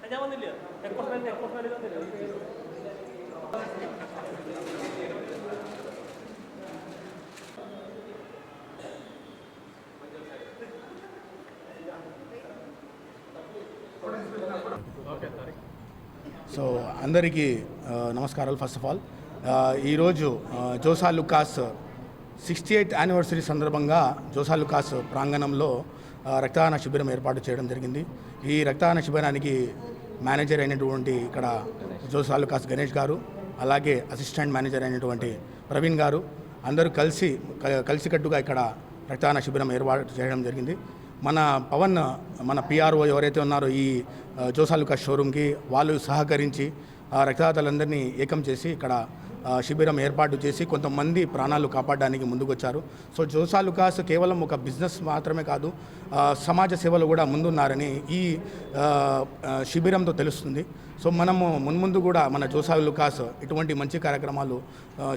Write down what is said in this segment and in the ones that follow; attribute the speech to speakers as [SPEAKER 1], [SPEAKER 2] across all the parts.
[SPEAKER 1] So అందరికీ నమస్కారాలు. First of all ఈరోజు జోసా లుకాస్ 68th యానివర్సరీ సందర్భంగా జోసా లుకాస్ ప్రాంగణంలో రక్తదాన శిబిరం ఏర్పాటు చేయడం జరిగింది. ఈ రక్తదాన శిబిరానికి మేనేజర్ అయినటువంటి ఇక్కడ జోసా లుకాస్ గణేష్ గారు, అలాగే అసిస్టెంట్ మేనేజర్ అయినటువంటి ప్రవీణ్ గారు అందరూ కలిసికట్టుగా ఇక్కడ రక్తదాన శిబిరం ఏర్పాటు చేయడం జరిగింది. మన పవన్, మన పిఆర్ఓ ఎవరైతే ఉన్నారో ఈ జోసా లుకాస్ షోరూమ్కి, వాళ్ళు సహకరించి రక్తదాతలందరినీ ఏకం చేసి ఇక్కడ శిబిరం ఏర్పాటు చేసి కొంతమంది ప్రాణాలు కాపాడడానికి ముందుకొచ్చారు. సో జోసా లుకాస్ కేవలం ఒక బిజినెస్ మాత్రమే కాదు, సమాజ సేవలు కూడా ముందున్నారని ఈ శిబిరంతో తెలుస్తుంది. సో మనము మున్ముందు కూడా మన జోసా లుకాస్ ఇటువంటి మంచి కార్యక్రమాలు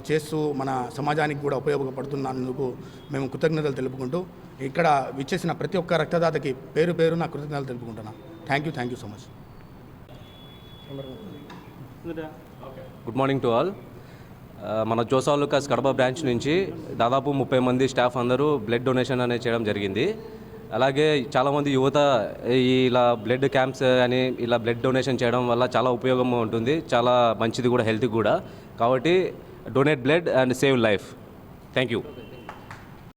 [SPEAKER 1] చేస్తూ మన సమాజానికి కూడా ఉపయోగపడుతున్నందుకు మేము కృతజ్ఞతలు తెలుపుకుంటూ ఇక్కడ విచ్చేసిన ప్రతి ఒక్క రక్తదాతకి పేరు పేరు నా కృతజ్ఞతలు తెలుపుకుంటున్నాను. Thank you so much.
[SPEAKER 2] Good morning to all. మన జోసా లుకాస్ కడప బ్రాంచ్ నుంచి దాదాపు 30 మంది స్టాఫ్ అందరూ బ్లడ్ డొనేషన్ అనేది చేయడం జరిగింది. అలాగే చాలామంది యువత ఇలా బ్లడ్ క్యాంప్స్ అని ఇలా బ్లడ్ డొనేషన్ చేయడం వల్ల చాలా ఉపయోగం ఉంటుంది, చాలా మంచిది కూడా హెల్త్కి కూడా. కాబట్టి donate blood and save life. Thank you.